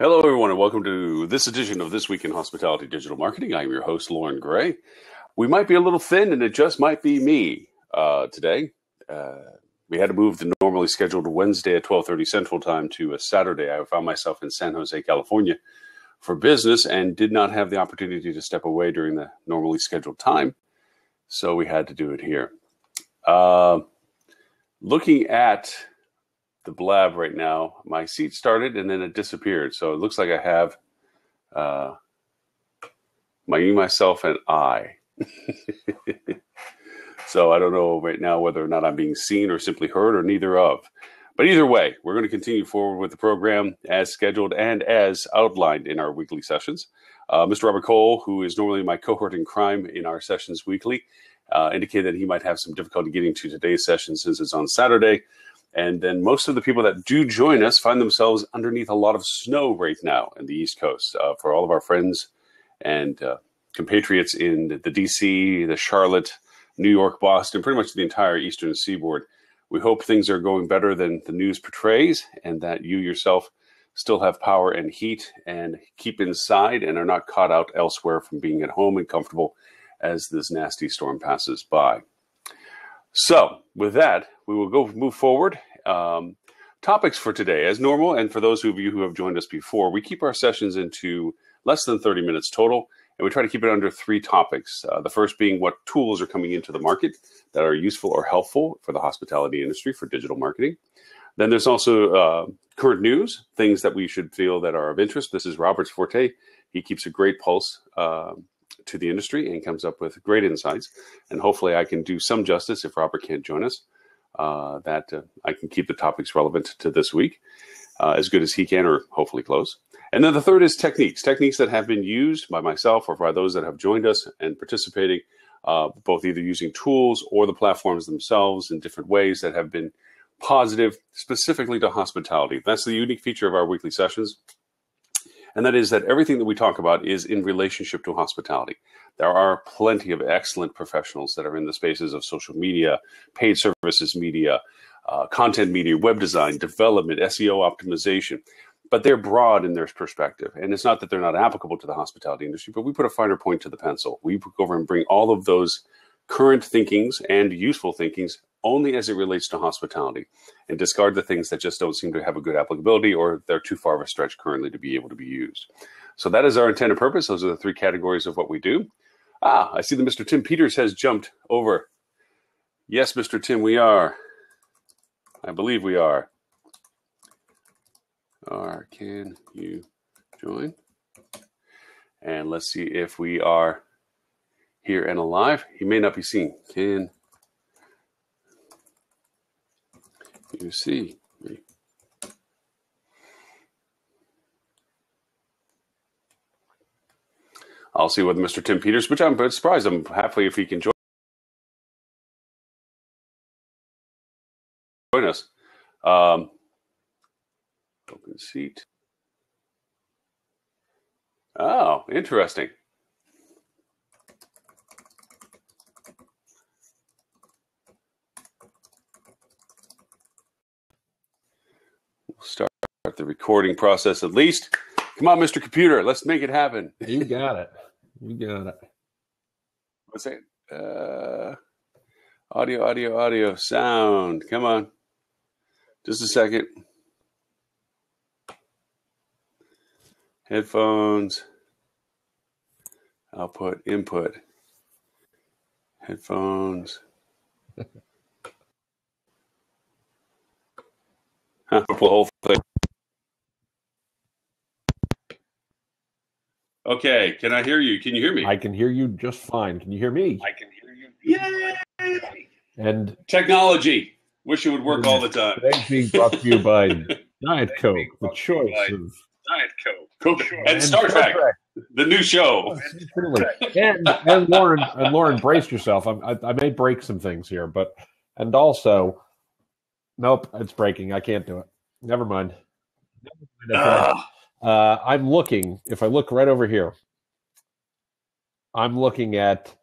Hello, everyone, and welcome to this edition of This Week in Hospitality Digital Marketing. I'm your host, Lauren Gray. We might be a little thin, and it just might be me today. We had to move the normally scheduled Wednesday at 12:30 Central Time to a Saturday. I found myself in San Jose, California for business and did not have the opportunity to step away during the normally scheduled time, so we had to do it here. Looking at the blab right now, my seat started and then it disappeared. So it looks like I have me, myself, and I. So I don't know right now whether or not I'm being seen or simply heard or neither of. But either way, we're going to continue forward with the program as scheduled and as outlined in our weekly sessions. Mr. Robert Cole, who is normally my cohort in crime in our sessions weekly, indicated that he might have some difficulty getting to today's session since it's on Saturday. And then most of the people that do join us find themselves underneath a lot of snow right now in the East Coast. For all of our friends and compatriots in the DC, the Charlotte, New York, Boston, pretty much the entire Eastern Seaboard, we hope things are going better than the news portrays and that you yourself still have power and heat and keep inside and are not caught out elsewhere from being at home and comfortable as this nasty storm passes by. So with that, we will move forward. Topics for today, as normal, and for those of you who have joined us before, we keep our sessions into less than 30 minutes total, and we try to keep it under 3 topics. The first being what tools are coming into the market that are useful or helpful for the hospitality industry for digital marketing. Then there's also current news, things that we should feel that are of interest. This is Robert's forte. He keeps a great pulse to the industry and comes up with great insights. And hopefully I can do some justice if Robert can't join us, that I can keep the topics relevant to this week as good as he can, or hopefully close. And then the third is techniques that have been used by myself or by those that have joined us and participating, both either using tools or the platforms themselves in different ways that have been positive specifically to hospitality. That's the unique feature of our weekly sessions. And that is that everything that we talk about is in relationship to hospitality. There are plenty of excellent professionals that are in the spaces of social media, paid services media, content media, web design, development, SEO optimization. But they're broad in their perspective. And it's not that they're not applicable to the hospitality industry, but we put a finer point to the pencil. We go over and bring all of those current thinkings and useful thinkings only as it relates to hospitality, and discard the things that just don't seem to have a good applicability or they're too far of a stretch currently to be able to be used. So that is our intended purpose. Those are the 3 categories of what we do. I see that Mr. Tim Peters has jumped over. Yes, Mr. Tim, we are. I believe we are. Can you join? And let's see if we are here and alive. He may not be seen. Can you see me? I'll see with Mr. Tim Peters, which I'm surprised. I'm happy if he can join us. Open seat. Oh, interesting. We'll start the recording process at least. Come on, Mr. Computer. Let's make it happen. You got it. What's that? Audio, sound. Come on. Just a second. Headphones. Output, input. Headphones. The whole thing. Okay, can I hear you? Can you hear me? I can hear you just fine. Can you hear me? I can hear you. Yay! And technology. Wish it would work all the time. Today's being brought to you by Diet Coke, the choice of Diet Coke. And Star Trek, the new show. And Lauren, brace yourself. I may break some things here, and also, nope, it's breaking. I can't do it. Never mind. I'm looking. If I look right over here, I'm looking at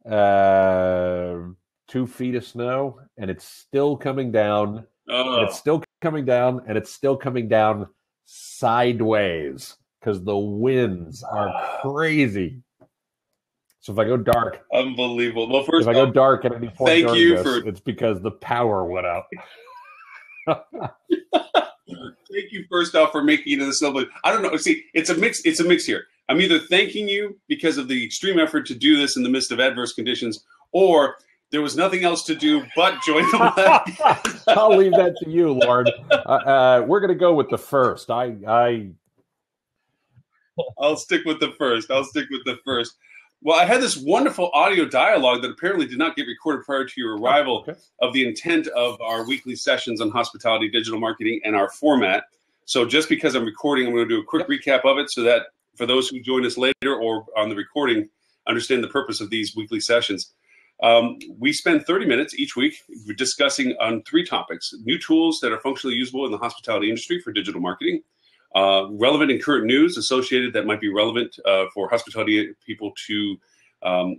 2 feet of snow, and it's still coming down. And it's still coming down, and it's still coming down sideways because the winds are crazy. So if I go dark, unbelievable. Well, first, if I go dark at any point during this, it's because the power went out. Thank you first off for making it to this level. I don't know. See, it's a mix. It's a mix here. I'm either thanking you because of the extreme effort to do this in the midst of adverse conditions, or there was nothing else to do but join the live. I'll leave that to you, Lauren. We're going to go with the first. I'll stick with the first. Well, I had this wonderful audio dialogue that apparently did not get recorded prior to your arrival of the intent of our weekly sessions on hospitality, digital marketing, and our format. So just because I'm recording, I'm going to do a quick recap of it so that for those who join us later or on the recording, understand the purpose of these weekly sessions. We spend 30 minutes each week discussing on 3 topics: new tools that are functionally usable in the hospitality industry for digital marketing, relevant and current news associated that might be relevant for hospitality people to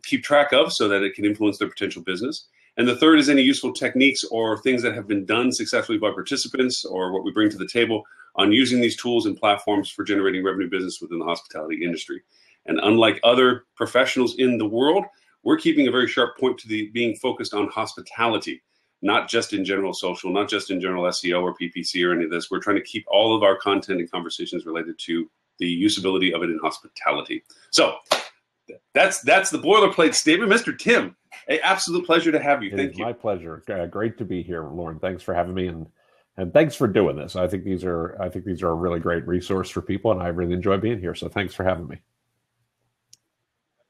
keep track of so that it can influence their potential business. And the third is any useful techniques or things that have been done successfully by participants or what we bring to the table on using these tools and platforms for generating revenue business within the hospitality industry. And unlike other professionals in the world, we're keeping a very sharp point to being focused on hospitality, not just in general social, not just in general SEO or PPC or any of this. We're trying to keep all of our content and conversations related to the usability of it in hospitality. So that's the boilerplate statement. Mr. Tim, an absolute pleasure to have you. Thank you. My pleasure. Great to be here, Lauren. Thanks for having me, and thanks for doing this. I think these are a really great resource for people, and I really enjoy being here. So thanks for having me.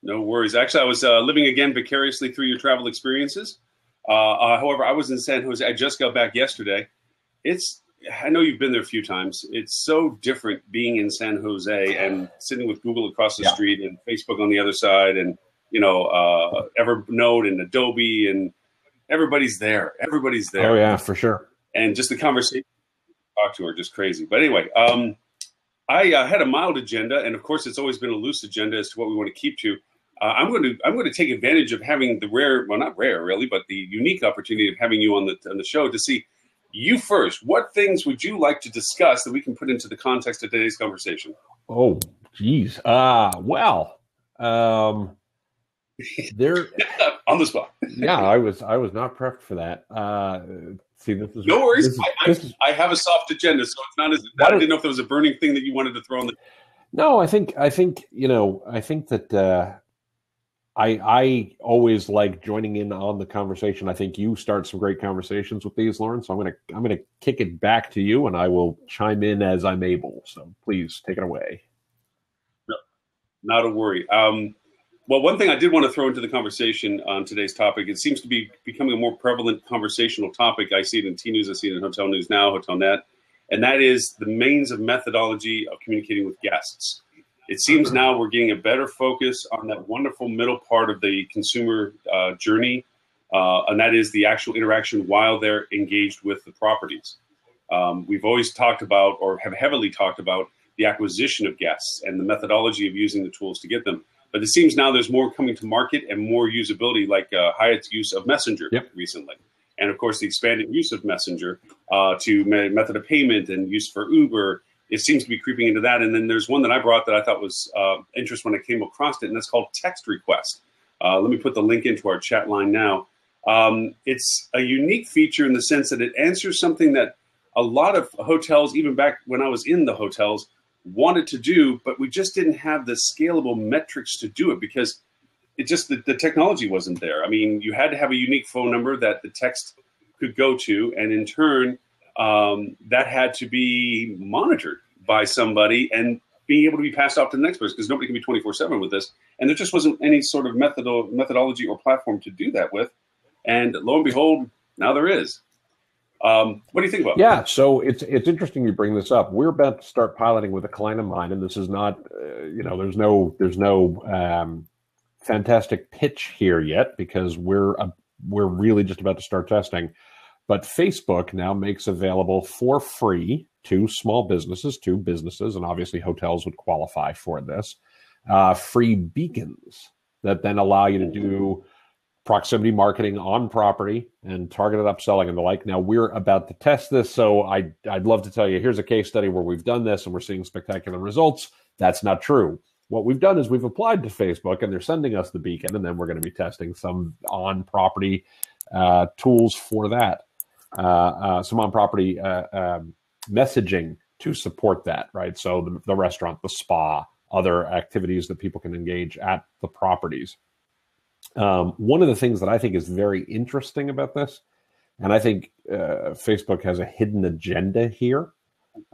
No worries. Actually, I was living again vicariously through your travel experiences. However, I was in San Jose. I just got back yesterday. I know you've been there a few times. It's so different being in San Jose and sitting with Google across the street and Facebook on the other side, and Evernote and Adobe, and everybody's there. Everybody's there. Oh yeah, for sure. And just the conversation talk to are just crazy. But anyway, I had a mild agenda, and of course, it's always been a loose agenda as to what we want to keep to. I'm going to take advantage of having the not rare really, but the unique opportunity of having you on the show to see you first. What things would you like to discuss that we can put into the context of today's conversation? Oh, geez. There on the spot. Yeah, I was not prepped for that. See, this is no worries. I have a soft agenda, so it's not as I didn't know if there was a burning thing that you wanted to throw on the. No, I think that I always like joining in on the conversation. I think you start some great conversations with these, Lauren. So I'm gonna kick it back to you, and I will chime in as I'm able. So please take it away. No, not a worry. Well, one thing I did want to throw into the conversation on today's topic, it seems to be becoming a more prevalent conversational topic. I see it in T-News, I see it in Hotel News Now, HotelNet, and that is the means of methodology of communicating with guests. It seems now we're getting a better focus on that wonderful middle part of the consumer journey, and that is the actual interaction while they're engaged with the properties. We've always talked about, or have heavily talked about, the acquisition of guests and the methodology of using the tools to get them. But it seems now there's more coming to market and more usability, like Hyatt's use of Messenger recently. And of course, the expanded use of Messenger to method of payment and use for Uber. It seems to be creeping into that. And then there's one that I brought that I thought was interesting when I came across it, and that's called Text Request. Let me put the link into our chat line now. It's a unique feature in the sense that it answers something that a lot of hotels, even back when I was in the hotels, wanted to do, but we just didn't have the scalable metrics to do it because it just the technology wasn't there. I mean, you had to have a unique phone number that the text could go to, and in turn, that had to be monitored by somebody and being able to be passed off to the next person because nobody can be 24/7 with this. And there just wasn't any sort of methodology or platform to do that with. And lo and behold, now there is. What do you think about that? Yeah, so it's interesting you bring this up. We're about to start piloting with a client of mine, and this is not, there's no fantastic pitch here yet because we're really just about to start testing. But Facebook now makes available for free to small businesses, and obviously hotels would qualify for this, free beacons that then allow you to do proximity marketing on property and targeted upselling and the like. Now we're about to test this, so I'd love to tell you, here's a case study where we've done this and we're seeing spectacular results. That's not true. What we've done is we've applied to Facebook and they're sending us the beacon, and then we're going to be testing some on-property tools for that, some on-property messaging to support that, right? So the restaurant, the spa, other activities that people can engage at the properties. One of the things that I think is very interesting about this, and I think Facebook has a hidden agenda here,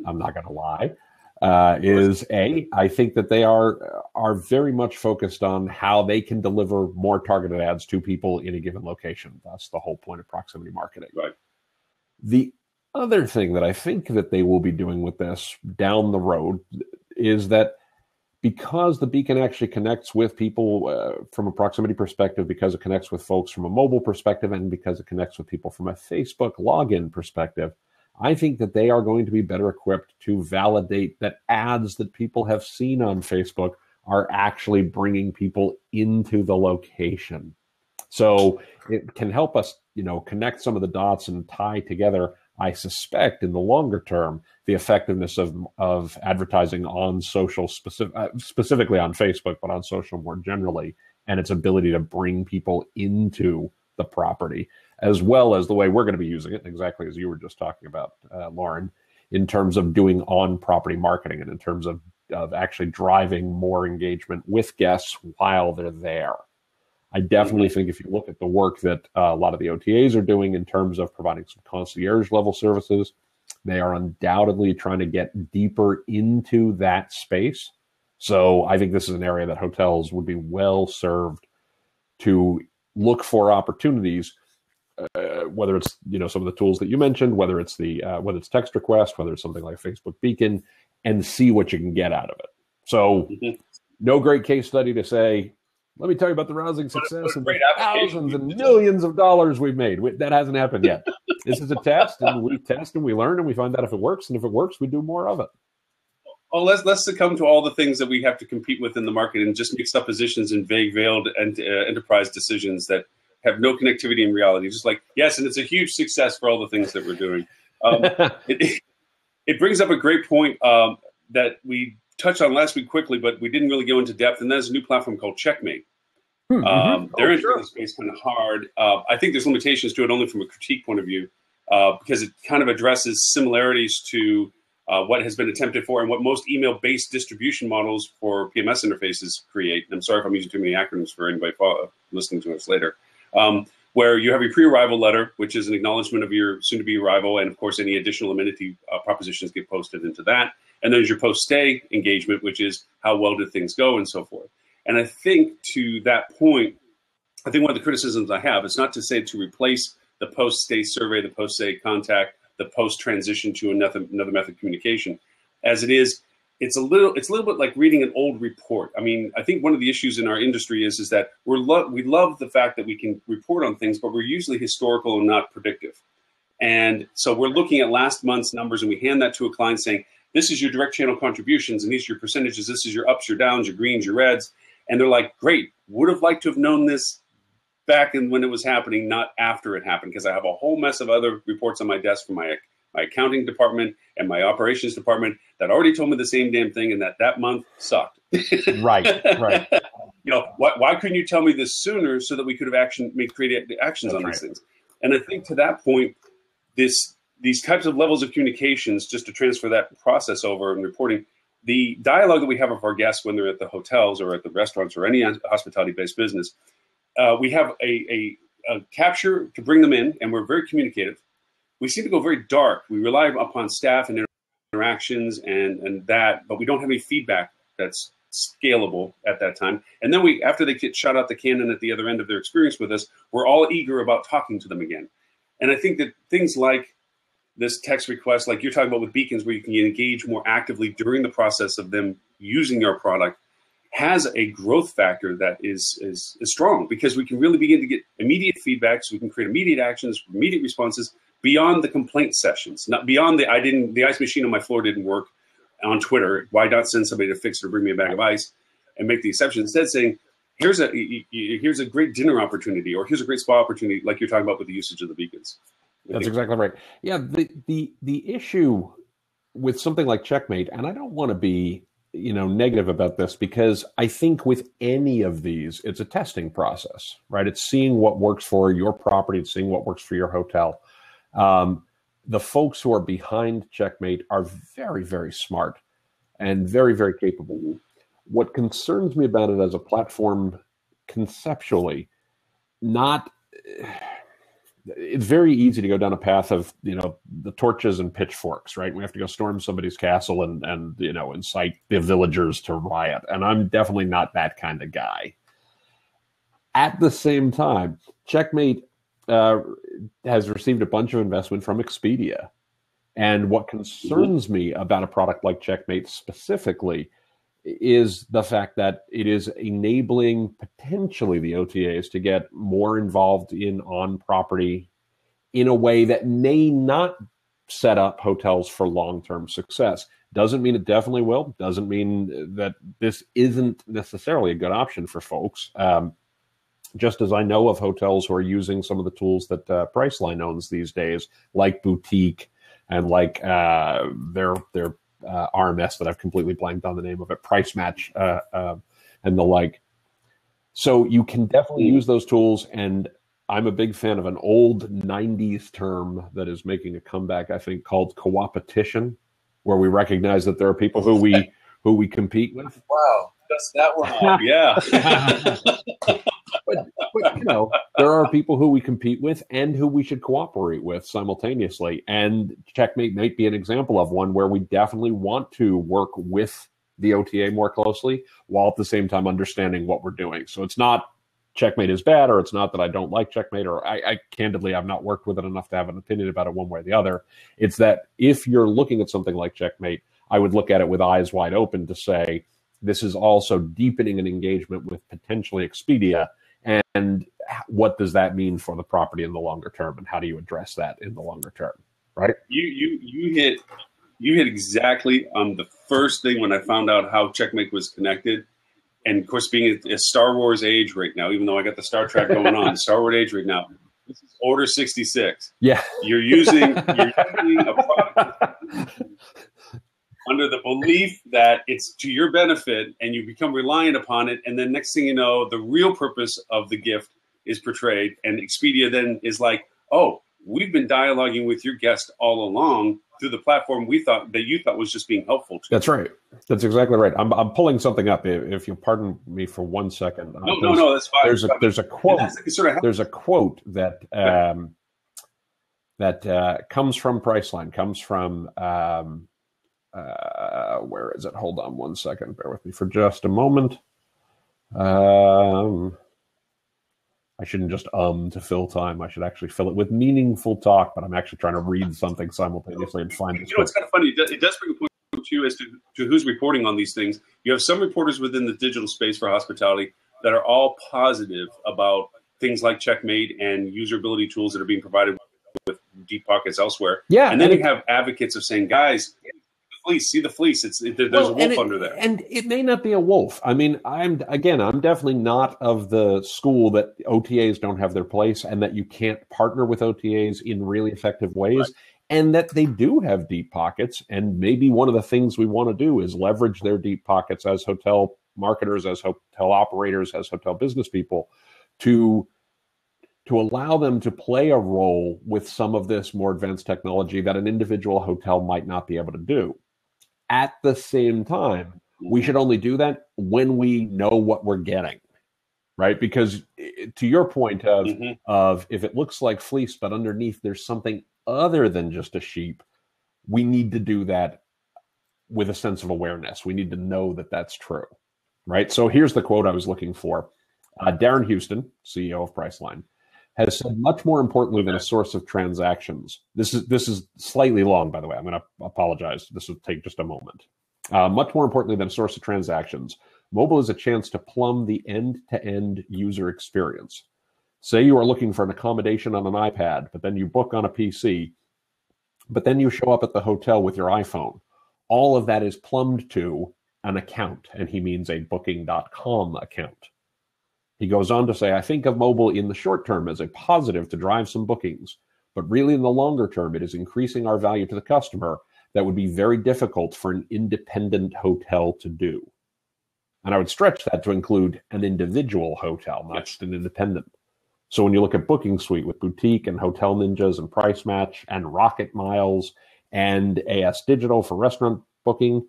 I'm not going to lie, I think that they are very much focused on how they can deliver more targeted ads to people in a given location. That's the whole point of proximity marketing. Right. The other thing that I think that they will be doing with this down the road is that because the beacon actually connects with people from a proximity perspective, because it connects with folks from a mobile perspective, and because it connects with people from a Facebook login perspective, I think that they are going to be better equipped to validate that ads that people have seen on Facebook are actually bringing people into the location. So it can help us, connect some of the dots and tie together, I suspect, in the longer term, the effectiveness of advertising on social, specifically on Facebook, but on social more generally, and its ability to bring people into the property, as well as the way we're going to be using it, exactly as you were just talking about, Lauren, in terms of doing on-property marketing and in terms of actually driving more engagement with guests while they're there. I definitely think if you look at the work that a lot of the OTAs are doing in terms of providing some concierge level services, they are undoubtedly trying to get deeper into that space. So I think this is an area that hotels would be well served to look for opportunities, whether it's some of the tools that you mentioned, whether it's whether it's text request, whether it's something like Facebook Beacon, and see what you can get out of it. So no great case study to say, let me tell you about the rousing success and the thousands and millions of dollars we've made. That hasn't happened yet. This is a test, and we test and we learn and we find out if it works. And if it works, we do more of it. Oh, let's succumb to all the things that we have to compete with in the market and just make suppositions and vague, veiled enterprise decisions that have no connectivity in reality. Just like, yes, and it's a huge success for all the things that we're doing. It brings up a great point that we touched on last week quickly, but we didn't really go into depth, and that's a new platform called Checkmate. They're entering the space kind of hard. I think there's limitations to it only from a critique point of view, because it kind of addresses similarities to what has been attempted for and what most email-based distribution models for PMS interfaces create. And I'm sorry if I'm using too many acronyms for anybody listening to us later. Where you have your pre-arrival letter, which is an acknowledgement of your soon-to-be arrival, and of course any additional amenity propositions get posted into that. And then there's your post-stay engagement, which is how well did things go and so forth. And I think to that point, I think one of the criticisms I have is not to say to replace the post-stay survey, the post-stay contact, the post-transition to another method of communication. As it is, it's a little bit like reading an old report. I mean, I think one of the issues in our industry is that we love the fact that we can report on things, but we're usually historical and not predictive. And so we're looking at last month's numbers and we hand that to a client saying, this is your direct channel contributions and these are your percentages, this is your ups, your downs, your greens, your reds. And they're like, great, would have liked to have known this back in when it was happening, not after it happened, because I have a whole mess of other reports on my desk from my accounting department and my operations department that already told me the same damn thing and that month sucked. Right. Why couldn't you tell me this sooner so that we could have created actions on these things? And I think to that point, these types of levels of communications, just to transfer that process over and reporting, the dialogue that we have with our guests when they're at the hotels or at the restaurants or any hospitality-based business, we have a capture to bring them in, and we're very communicative. We seem to go very dark. We rely upon staff and interactions and that, but we don't have any feedback that's scalable at that time. And then after they get shot out the cannon at the other end of their experience with us, we're all eager about talking to them again. And I think that things like this text request, like you're talking about with beacons, where you can engage more actively during the process of them using our product, has a growth factor that is strong, because we can really begin to get immediate feedback, so we can create immediate actions, immediate responses beyond the complaint sessions, not beyond the ice machine on my floor didn't work on Twitter. Why not send somebody to fix it or bring me a bag of ice and make the exception? Instead, saying, here's a great dinner opportunity, or here's a great spa opportunity, like you're talking about with the usage of the beacons. That's exactly right. Yeah, the issue with something like Checkmate, and I don't want to be negative about this, because I think with any of these, it's a testing process, right? It's seeing what works for your property, it's seeing what works for your hotel. The folks who are behind Checkmate are very, very smart and very, very capable. What concerns me about it as a platform conceptually, it's very easy to go down a path of, the torches and pitchforks, right? We have to go storm somebody's castle and incite the villagers to riot. And I'm definitely not that kind of guy. At the same time, Checkmate has received a bunch of investment from Expedia. And what concerns me about a product like Checkmate specifically is the fact that it is enabling potentially the OTAs to get more involved in on-property in a way that may not set up hotels for long-term success. Doesn't mean it definitely will. Doesn't mean that this isn't necessarily a good option for folks. Just as I know of hotels who are using some of the tools that Priceline owns these days, like Boutique and like their RMS that I've completely blanked on the name of it, Price Match, and the like. So you can definitely use those tools, and I'm a big fan of an old 90s term that is making a comeback, I think, called co-opetition, where we recognize that there are people who we compete with. Wow, that's that one off. Yeah. But there are people who we compete with and who we should cooperate with simultaneously. And Checkmate might be an example of one where we definitely want to work with the OTA more closely, while at the same time understanding what we're doing. So it's not Checkmate is bad, or it's not that I don't like Checkmate, or I candidly, I've not worked with it enough to have an opinion about it one way or the other. It's that if you're looking at something like Checkmate, I would look at it with eyes wide open to say, this is also deepening an engagement with potentially Expedia. And what does that mean for the property in the longer term, and how do you address that in the longer term? Right? You hit exactly on the first thing when I found out how Checkmate was connected. And of course, being a Star Wars age right now, even though I got the Star Trek going on, Star Wars age right now, this is Order 66. Yeah. You're using a product under the belief that it's to your benefit, and you become reliant upon it. And then next thing you know, the real purpose of the gift is portrayed. And Expedia then is like, oh, we've been dialoguing with your guest all along through the platform you thought was just being helpful to. That's right. That's exactly right. I'm pulling something up. If you'll pardon me for 1 second. No, that's fine. There's a quote. There's a quote that comes from Priceline. Comes from where is it? Hold on 1 second. Bear with me for just a moment. I shouldn't just to fill time. I should actually fill it with meaningful talk, but I'm actually trying to read something simultaneously and find it. It's kind of funny. It does bring a point too as to who's reporting on these things. You have some reporters within the digital space for hospitality that are all positive about things like Checkmate and usability tools that are being provided with deep pockets elsewhere. Yeah, and then you have advocates of saying, guys, see the fleece. There's a wolf under there. And it may not be a wolf. I mean, I'm definitely not of the school that OTAs don't have their place and that you can't partner with OTAs in really effective ways, right, and that they do have deep pockets. And maybe one of the things we want to do is leverage their deep pockets as hotel marketers, as hotel operators, as hotel business people to allow them to play a role with some of this more advanced technology that an individual hotel might not be able to do. At the same time, we should only do that when we know what we're getting, right? Because to your point of if it looks like fleece, but underneath there's something other than just a sheep, we need to do that with a sense of awareness. We need to know that that's true, right? So here's the quote I was looking for. Darren Houston, CEO of Priceline, has said, much more importantly than a source of transactions. This is slightly long, by the way. I'm going to apologize. This will take just a moment. Much more importantly than a source of transactions, mobile is a chance to plumb the end-to-end user experience. Say you are looking for an accommodation on an iPad, but then you book on a PC, but then you show up at the hotel with your iPhone. All of that is plumbed to an account, and he means a Booking.com account. He goes on to say, I think of mobile in the short term as a positive to drive some bookings, but really in the longer term, it is increasing our value to the customer that would be very difficult for an independent hotel to do. And I would stretch that to include an individual hotel, not just an independent. So when you look at Booking Suite with Boutique and Hotel Ninjas and Price Match and Rocket Miles and AS Digital for restaurant booking,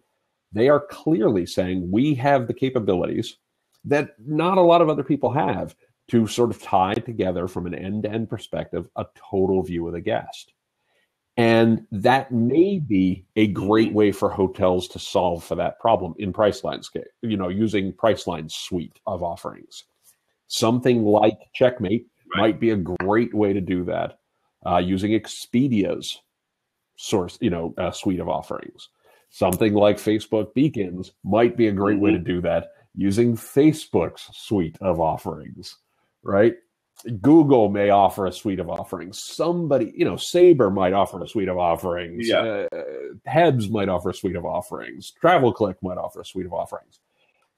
they are clearly saying we have the capabilities that not a lot of other people have to sort of tie together from an end-to-end perspective a total view of the guest. And that may be a great way for hotels to solve for that problem in Priceline's case, using Priceline's suite of offerings. Something like Checkmate might be a great way to do that, using Expedia's suite of offerings. Something like Facebook Beacons might be a great way to do that, using Facebook's suite of offerings, right? Google may offer a suite of offerings. Somebody, Sabre might offer a suite of offerings. Hebs might offer a suite of offerings. TravelClick might offer a suite of offerings.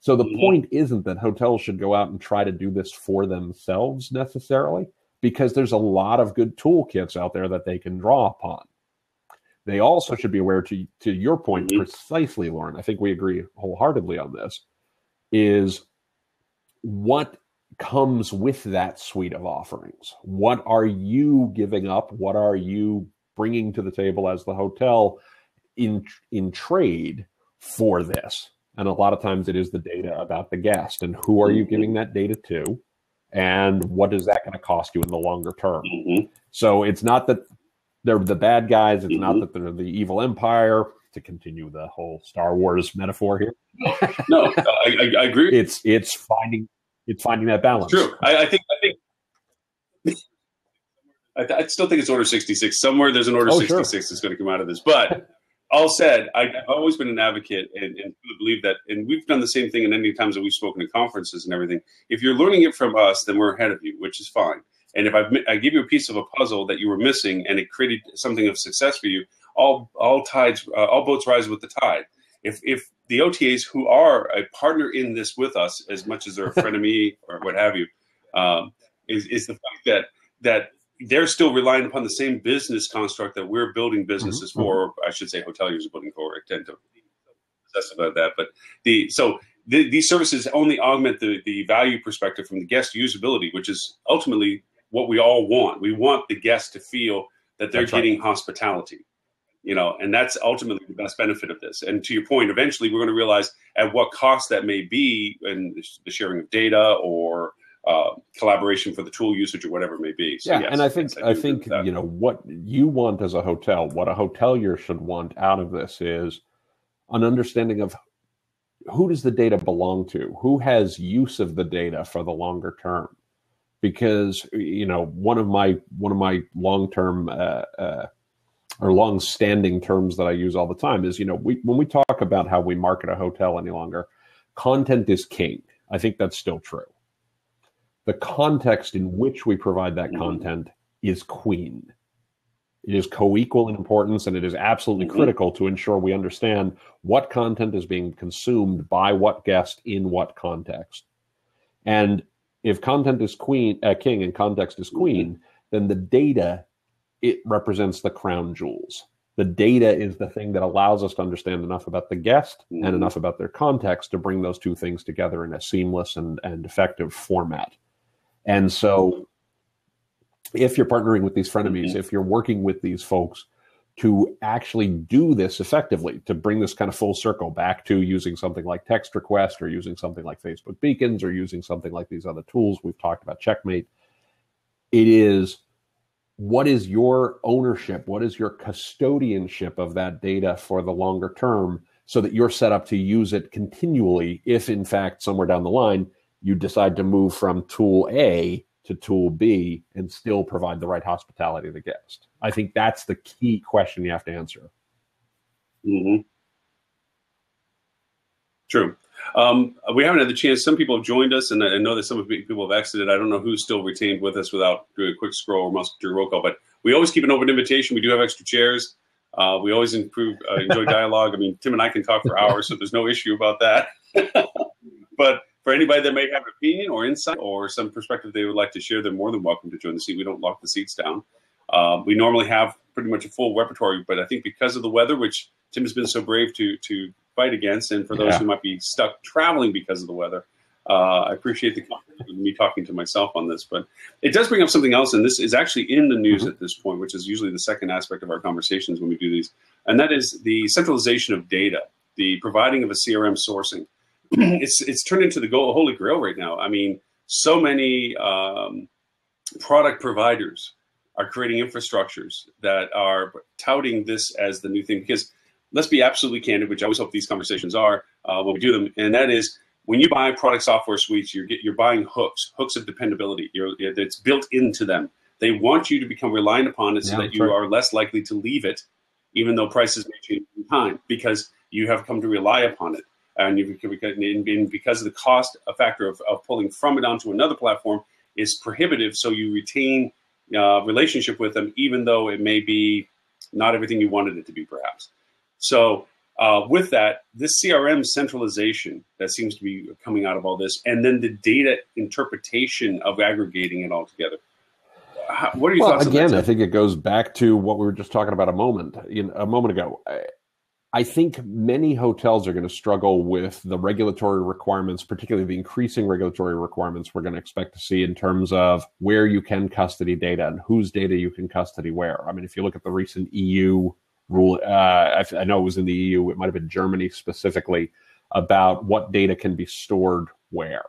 So the point isn't that hotels should go out and try to do this for themselves necessarily, because there's a lot of good toolkits out there that they can draw upon. They also should be aware, to your point precisely, Lauren, I think we agree wholeheartedly on this, is what comes with that suite of offerings. What are you giving up? What are you bringing to the table as the hotel in trade for this? And a lot of times it is the data about the guest, and who are you giving that data to, and what is that going to cost you in the longer term? So it's not that they're the bad guys. It's not that they're the evil empire, to continue the whole Star Wars metaphor here. No, I agree. It's finding that balance. True. I still think it's Order 66. Somewhere there's an Order 66 that's going to come out of this. But all said, I've always been an advocate and believe that, and we've done the same thing in any times that we've spoken at conferences and everything. If you're learning it from us, then we're ahead of you, which is fine. And if I give you a piece of a puzzle that you were missing and it created something of success for you, all boats rise with the tide. If the OTAs who are a partner in this with us, as much as they're a friend of me or what have you, is the fact that they're still relying upon the same business construct that we're building businesses for, or I should say hoteliers are building for. I tend to obsess about that. But these services only augment the value perspective from the guest usability, which is ultimately what we all want. We want the guest to feel that they're getting hospitality. And that's ultimately the best benefit of this. And to your point, eventually we're going to realize at what cost that may be in the sharing of data or collaboration for the tool usage or whatever it may be. So, and I think what you want as a hotel, what a hotelier should want out of this is an understanding of who does the data belong to, who has use of the data for the longer term. Because one of my long-term or long-standing terms that I use all the time is, when we talk about how we market a hotel any longer, content is king. I think that's still true. The context in which we provide that content is queen. It is co-equal in importance, and it is absolutely critical to ensure we understand what content is being consumed by what guest in what context. And if content is king and context is queen, then the data, it represents the crown jewels. The data is the thing that allows us to understand enough about the guest and enough about their context to bring those two things together in a seamless and effective format. And so if you're partnering with these frenemies, if you're working with these folks to actually do this effectively, to bring this kind of full circle back to using something like Text Request or using something like Facebook Beacons or using something like these other tools we've talked about, Checkmate, it is, what is your ownership? What is your custodianship of that data for the longer term so that you're set up to use it continually if, in fact, somewhere down the line, you decide to move from tool A to tool B and still provide the right hospitality to the guest? I think that's the key question you have to answer. True. We haven't had the chance. Some people have joined us, and I know that some people have exited. I don't know who's still retained with us without doing a quick scroll or muscular roll call, but we always keep an open invitation. We do have extra chairs. We always enjoy dialogue. I mean, Tim and I can talk for hours, so there's no issue about that. But for anybody that may have an opinion or insight or some perspective they would like to share, they're more than welcome to join the seat. We don't lock the seats down. We normally have pretty much a full repertoire, but I think because of the weather, which Tim has been so brave to fight against, and for those who might be stuck traveling because of the weather, I appreciate the comfort of me talking to myself on this. But it does bring up something else, and this is actually in the news at this point, which is usually the second aspect of our conversations when we do these, and that is the centralization of data, the providing of a CRM sourcing. It's turned into the holy grail right now. I mean, so many product providers are creating infrastructures that are touting this as the new thing. Because let's be absolutely candid, which I always hope these conversations are when we do them, and that is when you buy product software suites, you're buying hooks of dependability. It's built into them. They want you to become reliant upon it so that you are less likely to leave it, even though prices may change in time, because you have come to rely upon it. And because of the cost factor of pulling from it onto another platform is prohibitive, so you retain relationship with them, even though it may be not everything you wanted it to be, perhaps. So with that, this CRM centralization that seems to be coming out of all this, and then the data interpretation of aggregating it all together. What are your thoughts on that? Again, I think it goes back to what we were just talking about a moment ago. I think many hotels are going to struggle with the regulatory requirements, particularly the increasing regulatory requirements we're going to expect to see in terms of where you can custody data and whose data you can custody where. I mean, if you look at the recent EU rule, I know it was in the EU, it might have been Germany specifically, about what data can be stored where,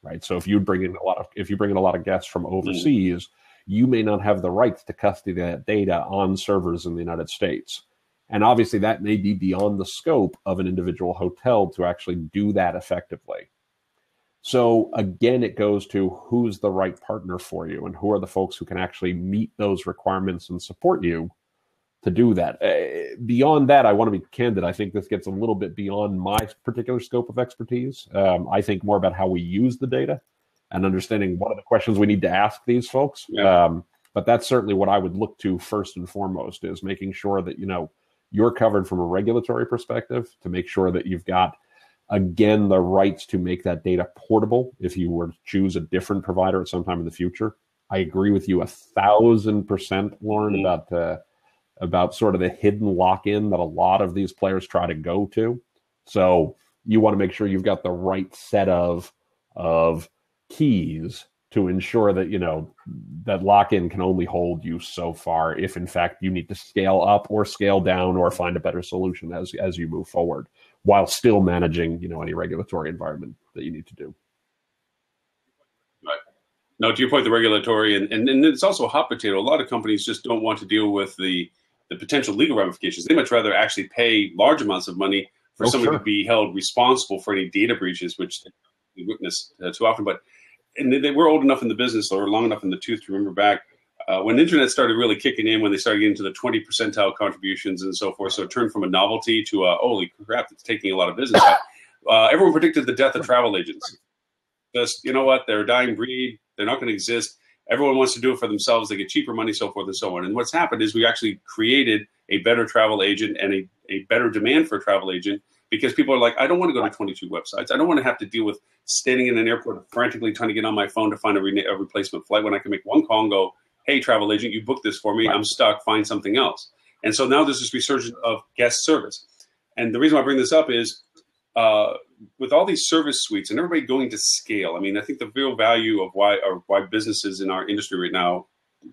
right? So if you bring in a lot of guests from overseas, you may not have the rights to custody that data on servers in the United States. And obviously that may be beyond the scope of an individual hotel to actually do that effectively. So again, it goes to who's the right partner for you and who are the folks who can actually meet those requirements and support you to do that. Beyond that, I want to be candid. I think this gets a little bit beyond my particular scope of expertise. I think more about how we use the data and understanding what are the questions we need to ask these folks. But that's certainly what I would look to first and foremost, is making sure that, you're covered from a regulatory perspective, to make sure that you've got, again, the rights to make that data portable if you were to choose a different provider at some time in the future. I agree with you 1,000%, Lauren, about sort of the hidden lock-in that a lot of these players try to go to. So you want to make sure you've got the right set of keys to ensure that, that lock-in can only hold you so far if, in fact, you need to scale up or scale down or find a better solution as you move forward, while still managing, any regulatory environment that you need to do. Right. No, to your point, the regulatory, and it's also a hot potato. A lot of companies just don't want to deal with the potential legal ramifications. They much rather actually pay large amounts of money for somebody to be held responsible for any data breaches, which we witness too often. But they were old enough in the business, or long enough in the tooth to remember back when the internet started really kicking in, when they started getting to the 20 percentile contributions and so forth. So it turned from a novelty to holy crap, it's taking a lot of business out. Everyone predicted the death of travel agents. Just, they're a dying breed. They're not going to exist. Everyone wants to do it for themselves. They get cheaper money, so forth and so on. And what's happened is we actually created a better travel agent and a better demand for a travel agent, because people are like, I don't want to go to 22 websites. I don't want to have to deal with standing in an airport frantically trying to get on my phone to find a replacement flight, when I can make one call and go, hey, travel agent, you booked this for me. I'm stuck. Find something else. And so now there's this resurgence of guest service. And the reason why I bring this up is with all these service suites and everybody going to scale, I mean, I think the real value of why businesses in our industry right now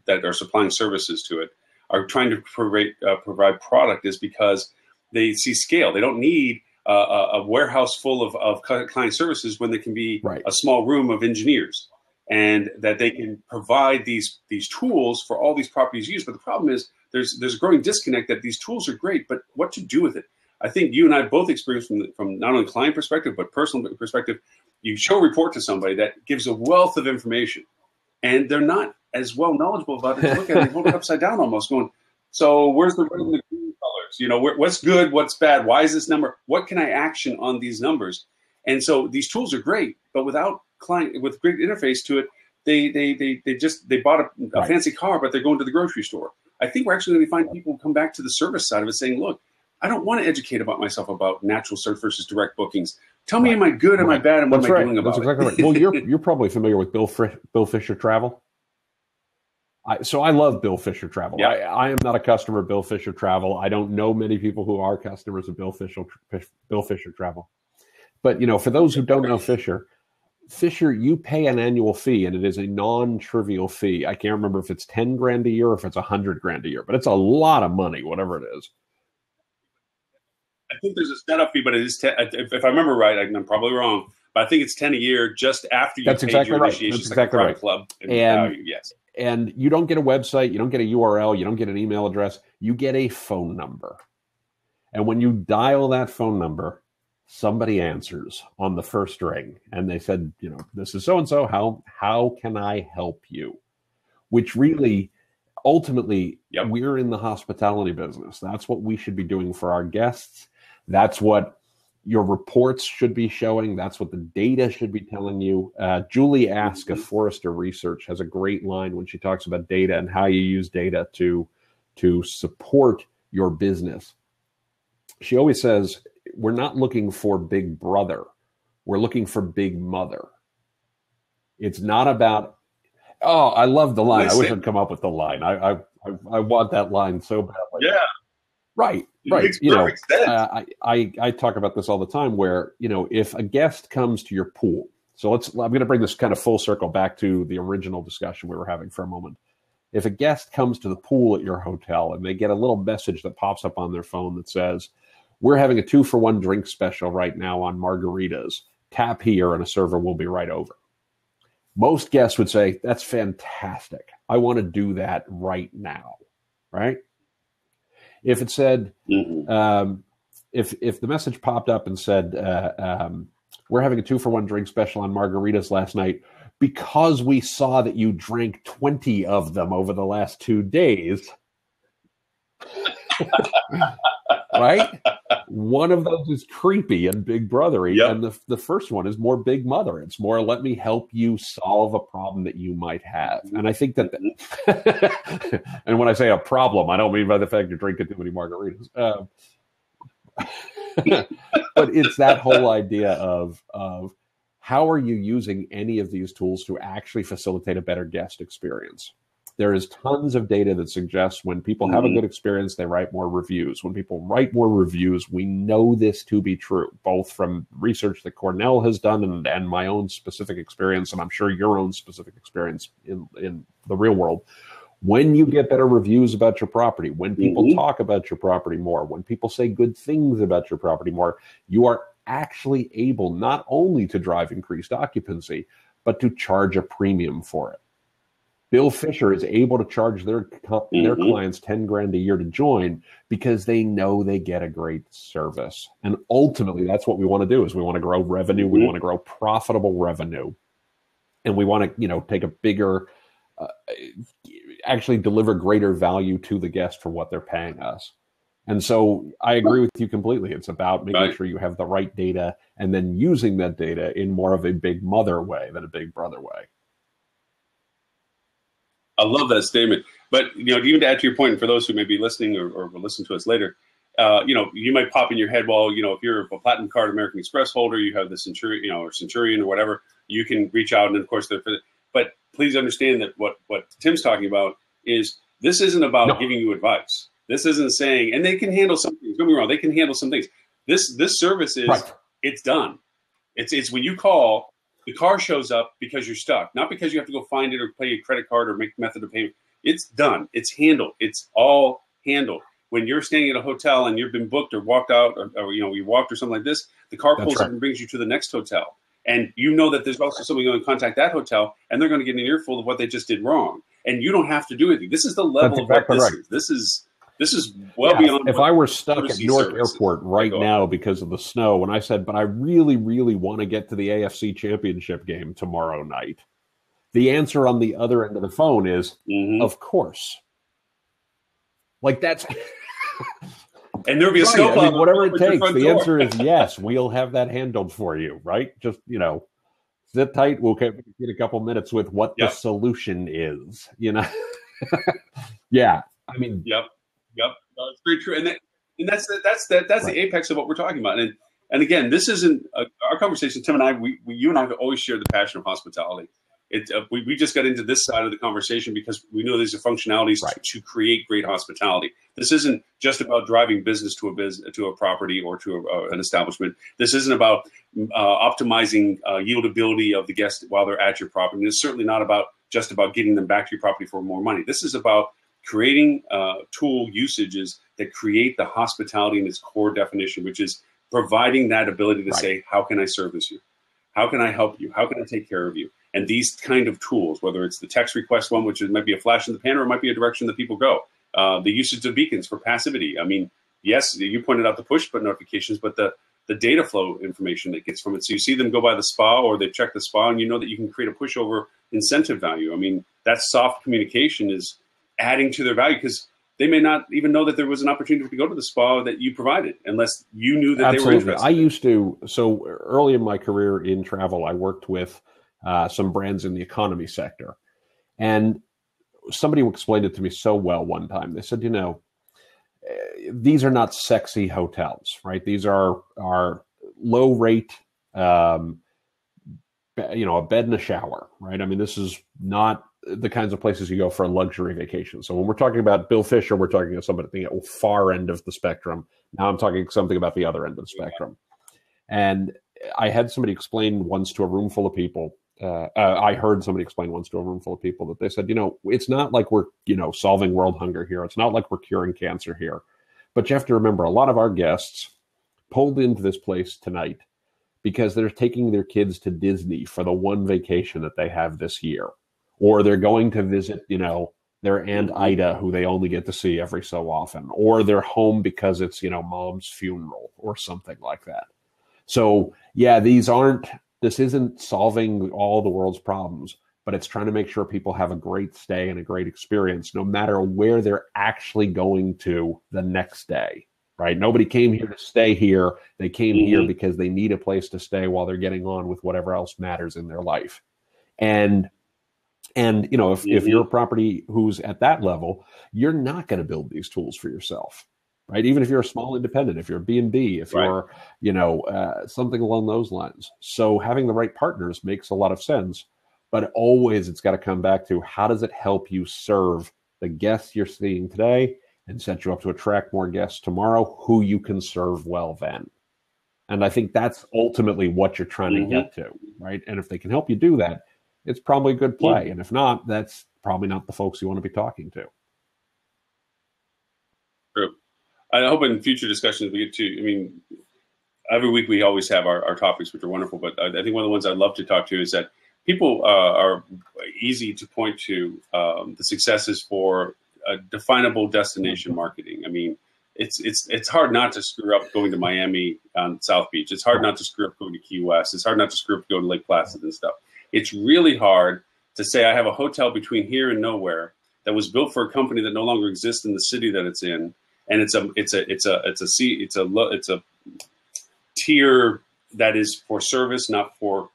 that are supplying services to it are trying to provide product is because they see scale. They don't need a warehouse full of client services when there can be a small room of engineers, and that they can provide these tools for all these properties used. But the problem is there's a growing disconnect that these tools are great, but what to do with it? I think you and I both experienced from not only client perspective, but personal perspective. You show a report to somebody that gives a wealth of information, and they're not as well knowledgeable about it. To look at it, they hold it upside down almost, going, so where's the red and the green colors? What's good, what's bad? Why is this number? What can I action on these numbers? And so these tools are great, but with great interface to it, they bought a fancy car, but they're going to the grocery store. I think we're actually going to find people come back to the service side of it saying, look, I don't want to educate about myself about natural search versus direct bookings. Tell me, am I good? Am I bad? And what am I doing about it? That's exactly right. Well, you're probably familiar with Bill Fisher Travel. So I love Bill Fisher Travel. Yeah. I am not a customer of Bill Fisher Travel. I don't know many people who are customers of Bill Fisher Travel. But, for those who don't know Fisher, you pay an annual fee, and it is a non-trivial fee. I can't remember if it's 10 grand a year or if it's 100 grand a year, but it's a lot of money, whatever it is. I think there's a setup fee, but it is 10, if I remember right. I'm probably wrong, but I think it's 10 a year just after you paid your right. initiation. That's exactly right. Club Yes. And you don't get a website, you don't get a URL, you don't get an email address, you get a phone number. And when you dial that phone number, somebody answers on the first ring, and they said, this is so-and-so, how can I help you? Which really, ultimately, we're in the hospitality business. That's what we should be doing for our guests. That's what your reports should be showing. That's what the data should be telling you. Julie Ask of Forrester Research has a great line when she talks about data and how you use data to support your business. She always says, we're not looking for Big Brother. We're looking for Big Mother. It's not about, I love the line. I wish I'd come up with the line. I want that line so badly. Yeah. Right. Makes perfect sense. I talk about this all the time where, if a guest comes to your pool, so I'm going to bring this kind of full circle back to the original discussion we were having for a moment. If a guest comes to the pool at your hotel and they get a little message that pops up on their phone that says, we're having a 2-for-1 drink special right now on margaritas. Tap here and a server will be right over. Most guests would say, that's fantastic. I want to do that right now. Right? If it said, if the message popped up and said, we're having a 2-for-1 drink special on margaritas last night because we saw that you drank 20 of them over the last 2 days, right? One of those is creepy and Big Brothery, and the first one is more Big Mother. It's more, let me help you solve a problem that you might have. And I think that, and when I say a problem, I don't mean by the fact you're drinking too many margaritas. But it's that whole idea of how are you using any of these tools to actually facilitate a better guest experience? There is tons of data that suggests when people have a good experience, they write more reviews. When people write more reviews, we know this to be true, both from research that Cornell has done and my own specific experience, and I'm sure your own specific experience in the real world. When you get better reviews about your property, when people talk about your property more, when people say good things about your property more, you are actually able not only to drive increased occupancy, but to charge a premium for it. Bill Fisher is able to charge their clients 10 grand a year to join because they know they get a great service. And ultimately, that's what we want to do is we want to grow revenue. We want to grow profitable revenue. And we want to, take a bigger, actually deliver greater value to the guest for what they're paying us. And so I agree with you completely. It's about making sure you have the right data and then using that data in more of a Big Mother way than a Big Brother way. I love that statement. But, even to add to your point, and for those who may be listening or will listen to us later, you might pop in your head, well, if you're a Platinum Card American Express holder, you have the Centurion, or Centurion or whatever, you can reach out. And of course, but please understand that what Tim's talking about is this isn't about giving you advice. This isn't saying, and they can handle some things. Don't get me wrong, they can handle some things. This service is, it's done. It's when you call, the car shows up because you're stuck, not because you have to go find it or pay a credit card or make method of payment. It's done. It's handled. It's all handled. When you're staying at a hotel and you've been booked or walked out or you walked or something like this, the car pulls up and brings you to the next hotel. And you know that there's also somebody going to contact that hotel and they're going to get an earful of what they just did wrong. And you don't have to do anything. This is the level of what this is. This is well beyond. If I were stuck at Newark Airport right now because of the snow, and I said, but I really, really want to get to the AFC Championship game tomorrow night, the answer on the other end of the phone is, of course. Like that's... And there'll be a snowplow. Whatever it takes. The answer is yes, we'll have that handled for you, right? Just, sit tight. We'll get a couple minutes with what the solution is, Yeah. I mean... Yep. No, it's very true. And And that's the apex of what we're talking about. And again, this isn't our conversation. Tim and I, you and I have always shared the passion of hospitality. We just got into this side of the conversation because we know these are functionalities to create great hospitality. This isn't just about driving business to a property or to an establishment. This isn't about optimizing yieldability of the guest while they're at your property. And it's certainly not just about getting them back to your property for more money. This is about creating tool usages that create the hospitality in its core definition, which is providing that ability to say, how can I service you? How can I help you? How can I take care of you? And these kind of tools, whether it's the text request one, which might be a flash in the pan, or it might be a direction that people go. The usage of beacons for passivity. I mean, yes, you pointed out the push button notifications, but the data flow information that gets from it. So you see them go by the spa or they check the spa, and you know that you can create a pushover incentive value. I mean, that soft communication is adding to their value because they may not even know that there was an opportunity to go to the spa that you provided unless you knew that they were interested. I used to, so early in my career in travel, I worked with some brands in the economy sector. And somebody explained it to me so well one time. They said, these are not sexy hotels, right? These are low rate, a bed and a shower, right? I mean, this is not the kinds of places you go for a luxury vacation. So when we're talking about Bill Fisher, we're talking about somebody at the far end of the spectrum. Now I'm talking something about the other end of the spectrum. And I had somebody explain once to a room full of people, I heard somebody explain once to a room full of people that they said, it's not like we're, solving world hunger here. It's not like we're curing cancer here. But you have to remember, a lot of our guests pulled into this place tonight because they're taking their kids to Disney for the one vacation that they have this year. Or they're going to visit, their Aunt Ida, who they only get to see every so often. Or they're home because it's, mom's funeral or something like that. So, yeah, this isn't solving all the world's problems, but it's trying to make sure people have a great stay and a great experience, no matter where they're actually going to the next day, right? Nobody came here to stay here. They came here because they need a place to stay while they're getting on with whatever else matters in their life. And if you're a property who's at that level, you're not going to build these tools for yourself, right? Even if you're a small independent, if you're a B&B, if you're, something along those lines. So having the right partners makes a lot of sense, but always it's got to come back to how does it help you serve the guests you're seeing today and set you up to attract more guests tomorrow who you can serve well then. And I think that's ultimately what you're trying to get to, right? And if they can help you do that, it's probably a good play. And if not, that's probably not the folks you want to be talking to. True. I hope in future discussions we get to, every week we always have our topics, which are wonderful. But I think one of the ones I'd love to talk to is that people are easy to point to the successes for definable destination marketing. I mean, it's hard not to screw up going to Miami on South Beach. It's hard not to screw up going to Key West. It's hard not to screw up going to Lake Placid and stuff. It's really hard to say I have a hotel between here and nowhere that was built for a company that no longer exists in the city that it's in, and it's a tier that is for service, not for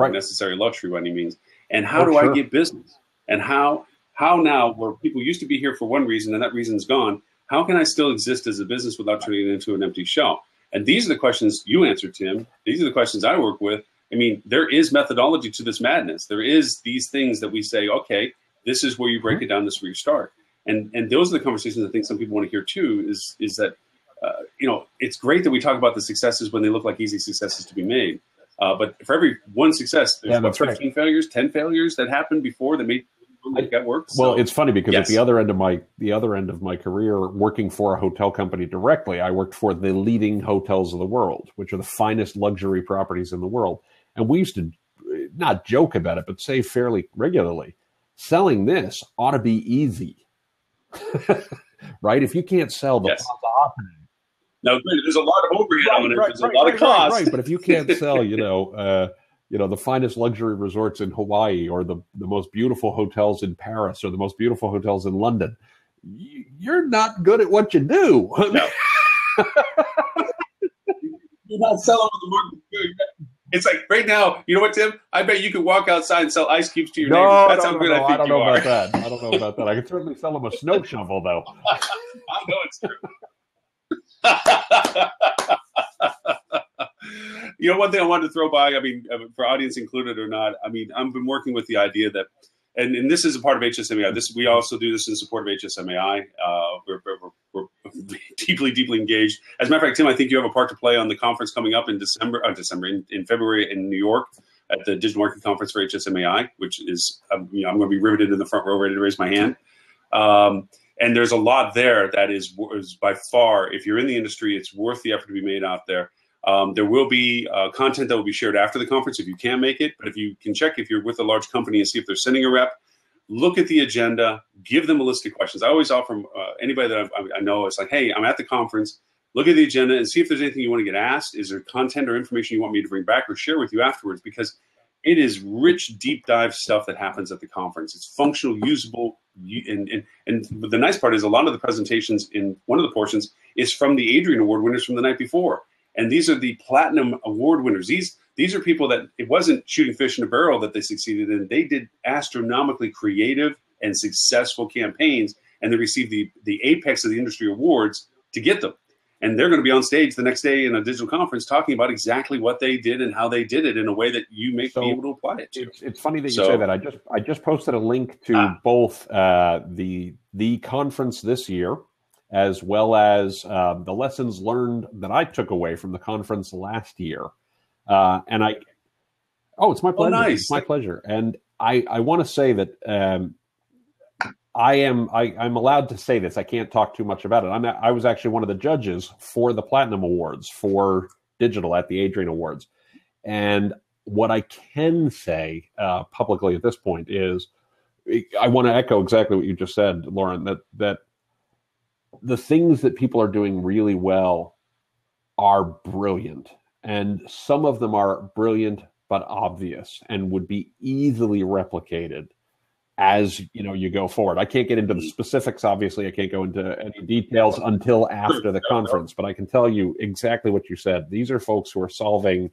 necessary luxury by any means. And how do I get business? And how now, where people used to be here for one reason and that reason's gone, how can I still exist as a business without turning it into an empty shell? And these are the questions you answer, Tim. These are the questions I work with. There is methodology to this madness. There is these things that we say, okay, this is where you break it down, this is where you start. And those are the conversations I think some people want to hear too, is that, it's great that we talk about the successes when they look like easy successes to be made. But for every one success, there's 15 failures, 10 failures that happened before that made that work. Well, it's funny because at the other end of my career, working for a hotel company directly, I worked for the leading hotels of the world, which are the finest luxury properties in the world. And we used to not joke about it, but say fairly regularly, selling this ought to be easy, right? If you can't sell the Plaza Opera. Now, there's a lot of overhead on it. There's a lot of cost. Right. But if you can't sell, the finest luxury resorts in Hawaii or the most beautiful hotels in Paris or the most beautiful hotels in London, you're not good at what you do. No. You're not selling with the market. It's like right now, you know what, Tim? I bet you could walk outside and sell ice cubes to your neighbors. That's how good I think you are. I don't know about that. I can certainly sell them a snow shovel, though. I know it's true. You know, one thing I wanted to throw by, I mean, for audience included or not, I mean, I've been working with the idea that, and this is a part of HSMAI. We also do this in support of HSMAI. We're deeply, deeply engaged. As a matter of fact, Tim, I think you have a part to play on the conference coming up in in February in New York at the Digital Marketing Conference for HSMAI, which is, I'm going to be riveted in the front row, ready to raise my hand. And there's a lot there that is by far, if you're in the industry, it's worth the effort to be made out there. There will be content that will be shared after the conference if you can make it. But if you can check if you're with a large company and see if they're sending a rep, look at the agenda, give them a list of questions. I always offer anybody that I know, it's like, hey, I'm at the conference, look at the agenda and see if there's anything you want to get asked. Is there content or information you want me to bring back or share with you afterwards? Because it is rich, deep dive stuff that happens at the conference. It's functional, usable. And the nice part is a lot of the presentations in one of the portions is from the Adrian Award winners from the night before. And these are the Platinum Award winners. These are people that it wasn't shooting fish in a barrel that they succeeded in. They did astronomically creative and successful campaigns, and they received the apex of the industry awards to get them. And they're going to be on stage the next day in a digital conference talking about exactly what they did and how they did it in a way that you may be able to apply it to. It's funny that you say that. I just posted a link to both the conference this year, as well as the lessons learned that I took away from the conference last year. It's my pleasure. Oh, nice. It's my pleasure. And I want to say that I'm allowed to say this. I can't talk too much about it. I was actually one of the judges for the Platinum Awards for digital at the Adrian Awards. And what I can say publicly at this point is I want to echo exactly what you just said, Lauren, that the things that people are doing really well are brilliant. And some of them are brilliant but obvious and would be easily replicated as you go forward. I can't get into the specifics. Obviously, I can't go into any details until after the conference, but I can tell you exactly what you said. These are folks who are solving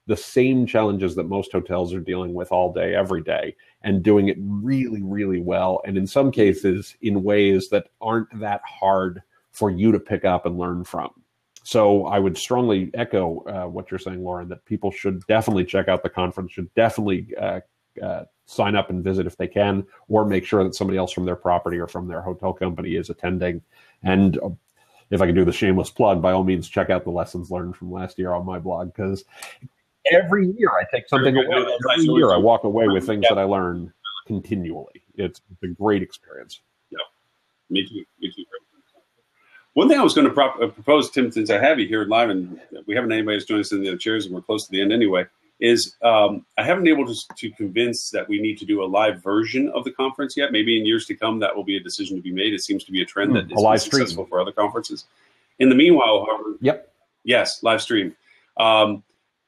the same challenges that most hotels are dealing with all day, every day, and doing it really, really well. And in some cases, in ways that aren't that hard for you to pick up and learn from. So I would strongly echo what you're saying, Lauren, that people should definitely check out the conference, should definitely sign up and visit if they can, or make sure that somebody else from their property or from their hotel company is attending. And if I can do the shameless plug, by all means, check out the lessons learned from last year on my blog, because every year I take something away. Every year I walk away with things that I learn continually. It's a great experience. Yeah, me too. One thing I was going to propose, Tim, since I have you here live, and we haven't anybody who's joined us in the other chairs, and we're close to the end anyway, is I haven't been able to convince that we need to do a live version of the conference yet. Maybe in years to come, that will be a decision to be made. It seems to be a trend that is successful for other conferences. In the meanwhile, however, yes, live stream. I'd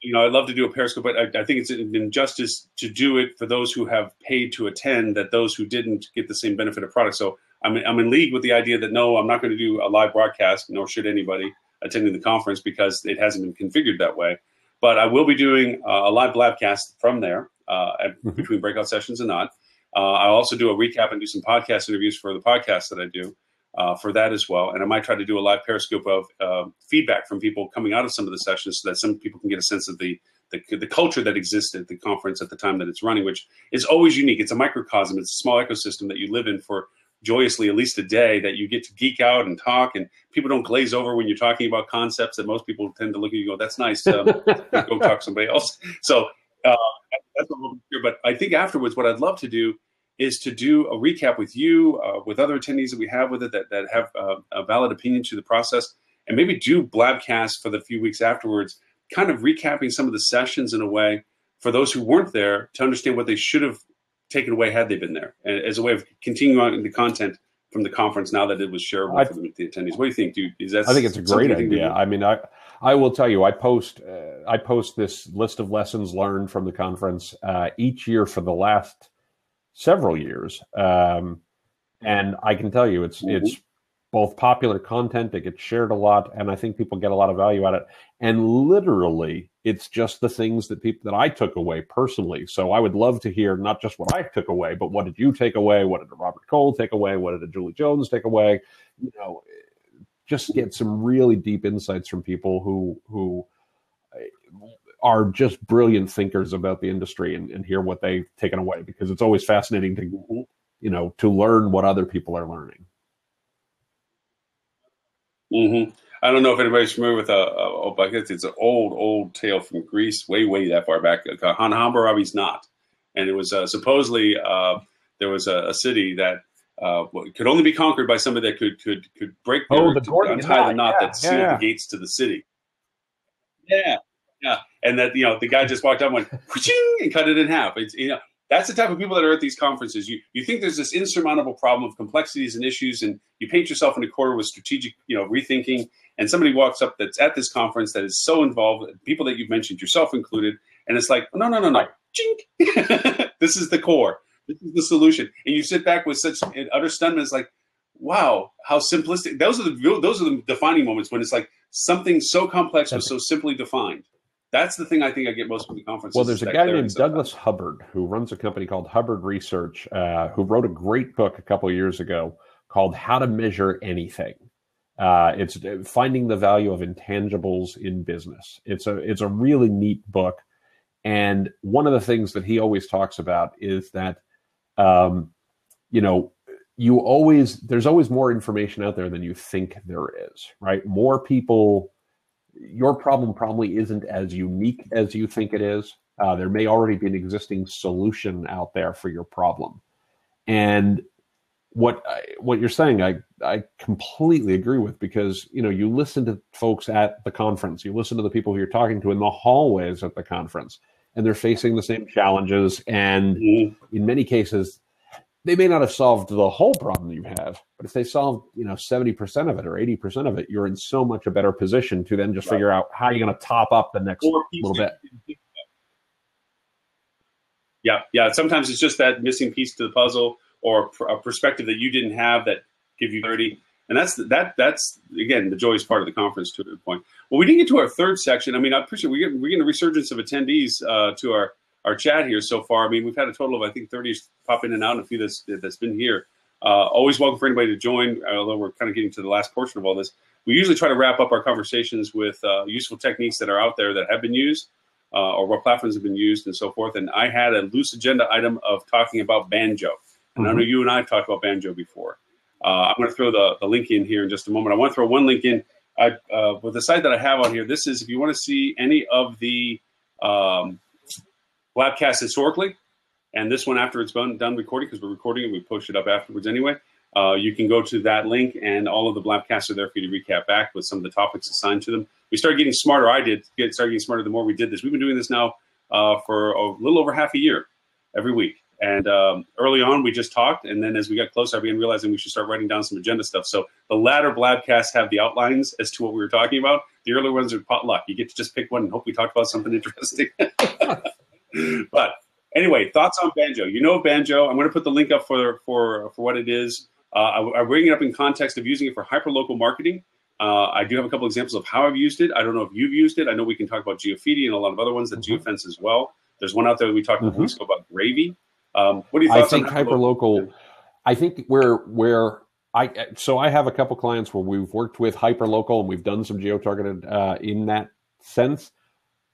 love to do a Periscope, but I think it's an injustice to do it for those who have paid to attend, that those who didn't get the same benefit of product. So I'm in league with the idea that, no, I'm not going to do a live broadcast, nor should anybody attending the conference, because it hasn't been configured that way. But I will be doing a live blabcast from there between breakout sessions and not. I'll also do a recap and do some podcast interviews for the podcast that I do for that as well. And I might try to do a live Periscope of feedback from people coming out of some of the sessions, so that some people can get a sense of the culture that exists at the conference at the time that it's running, which is always unique. It's a microcosm. It's a small ecosystem that you live in for joyously at least a day, that you get to geek out and talk, and people don't glaze over when you're talking about concepts that most people tend to look at you and go, that's nice, go talk to somebody else. So that's a little bit, but I think afterwards what I'd love to do is to do a recap with you, with other attendees that we have with it that have a valid opinion to the process, and maybe do blabcasts for the few weeks afterwards, kind of recapping some of the sessions in a way for those who weren't there to understand what they should have taken away had they been there, and as a way of continuing on the content from the conference now that it was shareable for the attendees. What do you think, dude? I think it's a great idea. I mean, I will tell you, I post this list of lessons learned from the conference each year for the last several years, and I can tell you, it's both popular content. It gets shared a lot, and I think people get a lot of value out of it. And literally, it's just the things that I took away personally. So I would love to hear not just what I took away, but what did you take away? What did Robert Cole take away? What did Julie Jones take away? just get some really deep insights from people who are just brilliant thinkers about the industry, and hear what they've taken away, because it's always fascinating to, to learn what other people are learning. Mm-hmm. I don't know if anybody's familiar with I guess it's an old tale from Greece, way that far back. Hammurabi's knot, and it was supposedly there was a city that could only be conquered by somebody that could break untie the knot that sealed the gates to the city. Yeah, and that the guy just walked up and went and cut it in half. It's that's the type of people that are at these conferences. You think there's this insurmountable problem of complexities and issues, and you paint yourself in a corner with strategic rethinking. And somebody walks up that's at this conference that is so involved, people that you've mentioned, yourself included, and it's like, no, chink. This is the core. This is the solution. And you sit back with such utter stunment. It's like, wow, how simplistic. Those are the defining moments, when it's like something so complex was so simply defined. That's the thing I think I get most from the conferences. Well, there's a guy named Douglas Hubbard who runs a company called Hubbard Research, who wrote a great book a couple of years ago called How to Measure Anything. It's finding the value of intangibles in business. It's a really neat book. And one of the things that he always talks about is that, there's always more information out there than you think there is, right? More people, your problem probably isn't as unique as you think it is. There may already be an existing solution out there for your problem. And what you're saying, I completely agree with, because, you listen to folks at the conference, you listen to the people who you're talking to in the hallways at the conference, and they're facing the same challenges. And in many cases, they may not have solved the whole problem you have, but if they solve, 70% of it or 80% of it, you're in so much a better position to then just figure out how you're going to top up the next little bit. Yeah. Sometimes it's just that missing piece to the puzzle, or a perspective that you didn't have that give you clarity. And that's again, the joyous part of the conference to a point. Well, we didn't get to our third section. I mean, I appreciate we're getting a resurgence of attendees to our chat here so far. I mean, we've had a total of, I think, 30 pop in and out, and a few that's been here. Always welcome for anybody to join, although we're kind of getting to the last portion of all this. We usually try to wrap up our conversations with useful techniques that are out there that have been used, or what platforms have been used, and so forth. And I had a loose agenda item of talking about Banjo. And I know you and I have talked about Banjo before. I'm going to throw the link in here in just a moment. I want to throw one link in. With the site that I have on here, this is if you want to see any of the Blabcasts historically, and this one after it's done recording, because we're recording it, we post it up afterwards anyway. You can go to that link, and all of the Blabcasts are there for you to recap back with some of the topics assigned to them. We started getting smarter. Started getting smarter the more we did this. We've been doing this now for a little over half a year, every week. And early on, we just talked, and then as we got closer, I began realizing we should start writing down some agenda stuff. So the latter Blabcasts have the outlines as to what we were talking about. The earlier ones are potluck. You get to just pick one and hope we talked about something interesting. But anyway, thoughts on Banjo. You know Banjo. I'm going to put the link up for what it is. I bring it up in context of using it for hyperlocal marketing. I do have a couple examples of how I've used it. I don't know if you've used it. I know we can talk about GeoFeedy and a lot of other ones that geofence as well. There's one out there that we talked about weeks ago about Gravy. What are your thoughts on hyperlocal? I think I have a couple clients where we've worked with hyperlocal, and we've done some geo-targeted in that sense.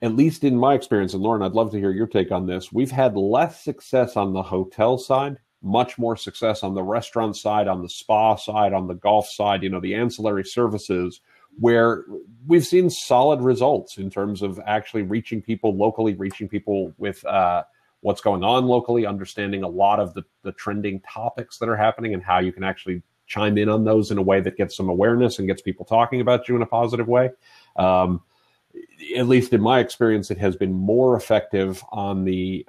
At least in my experience, and Lauren, I'd love to hear your take on this. We've had less success on the hotel side, much more success on the restaurant side, on the spa side, on the golf side, the ancillary services, where we've seen solid results in terms of actually reaching people locally, reaching people with what's going on locally, understanding a lot of the trending topics that are happening and how you can actually chime in on those in a way that gets some awareness and gets people talking about you in a positive way. At least in my experience, it has been more effective on the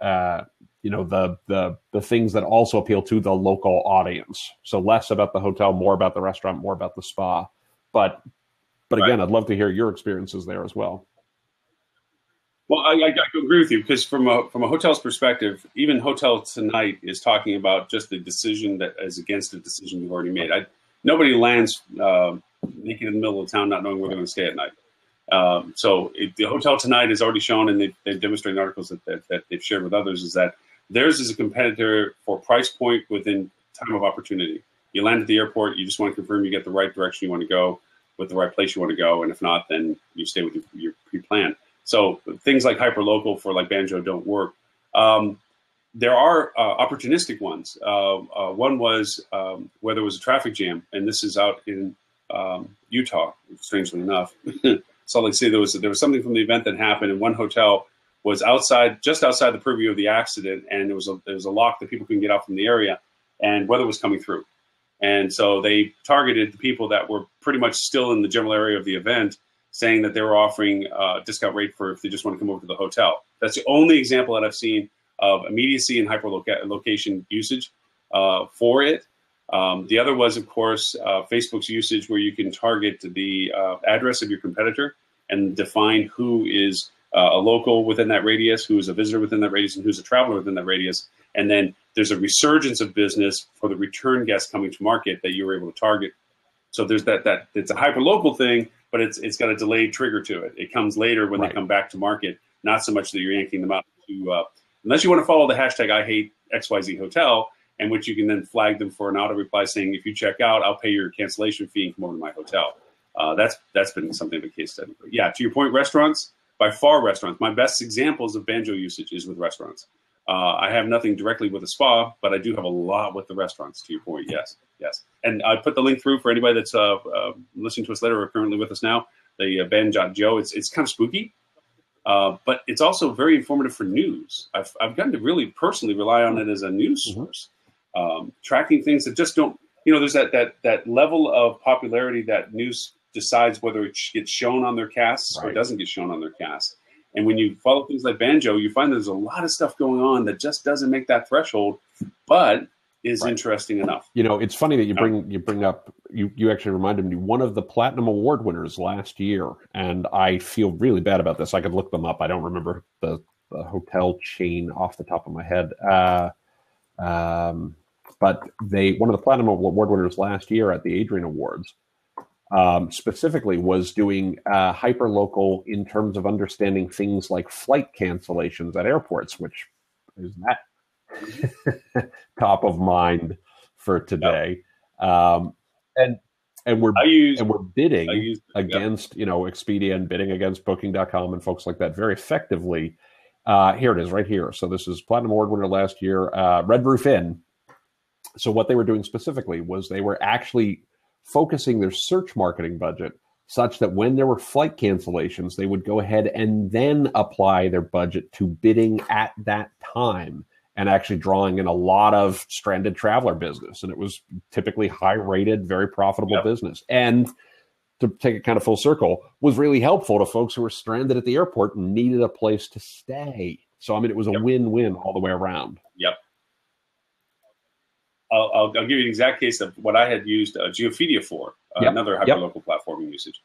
things that also appeal to the local audience. So less about the hotel, more about the restaurant, more about the spa. But again, I'd love to hear your experiences there as well. Well, I agree with you, because from a hotel's perspective, even Hotel Tonight is talking about just the decision that is against a decision you've already made. Nobody lands naked in the middle of town not knowing where they're going to stay at night. So the Hotel Tonight has already shown, and they've demonstrated in articles that they've shared with others, is that theirs is a competitor for price point within time of opportunity. You land at the airport, you just want to confirm you get the right direction you want to go. with the right place you want to go. And if not, then you stay with your pre-plan. So things like hyperlocal for like Banjo don't work. There are opportunistic ones. One was where there was a traffic jam, and this is out in Utah, strangely enough. Salt Lake City, there was something from the event that happened, and one hotel was just outside the purview of the accident, and there was a lock that people couldn't get out from the area, and weather was coming through. And so they targeted the people that were pretty much still in the general area of the event, saying that they were offering a discount rate for if they just want to come over to the hotel. That's the only example that I've seen of immediacy and hyperlocation usage for it. The other was, of course, Facebook's usage where you can target the address of your competitor and define who is a local within that radius, who is a visitor within that radius, and who's a traveler within that radius. And then there's a resurgence of business for the return guests coming to market that you were able to target. So there's that it's a hyperlocal thing, but it's got a delayed trigger to it. It comes later when they come back to market, not so much that you're yanking them out to unless you want to follow the hashtag I hate XYZ hotel, in which you can then flag them for an auto reply saying, if you check out, I'll pay your cancellation fee and come over to my hotel. That's been something of a case study. But yeah, to your point, restaurants, by far restaurants. My best examples of Banjo usage is with restaurants. I have nothing directly with a spa, but I do have a lot with the restaurants, to your point, yes. And I put the link through for anybody that's listening to us later or currently with us now, the Ben.Joe. It's kind of spooky. But it's also very informative for news. I've gotten to really personally rely on it as a news source, tracking things that just don't, there's that level of popularity that news decides whether it gets shown on their casts or doesn't get shown on their casts. And when you follow things like Banjo, you find there's a lot of stuff going on that just doesn't make that threshold, but is interesting enough. It's funny that you bring up, you actually reminded me, one of the Platinum Award winners last year, and I feel really bad about this. I could look them up. I don't remember the hotel chain off the top of my head. But one of the Platinum Award winners last year at the Adrian Awards specifically was doing hyperlocal in terms of understanding things like flight cancellations at airports, which is not top of mind for today. And we're bidding against Expedia and bidding against Booking.com and folks like that very effectively. Here it is right here. So this is Platinum Award winner last year, Red Roof Inn. So what they were doing specifically was they were actually focusing their search marketing budget such that when there were flight cancellations, they would go ahead and then apply their budget to bidding at that time and actually drawing in a lot of stranded traveler business. And it was typically high-rated, very profitable business. And to take it kind of full circle, was really helpful to folks who were stranded at the airport and needed a place to stay. So, it was a win-win all the way around. Yep. I'll give you an exact case of what I had used Geopedia for, another hyperlocal platform usage.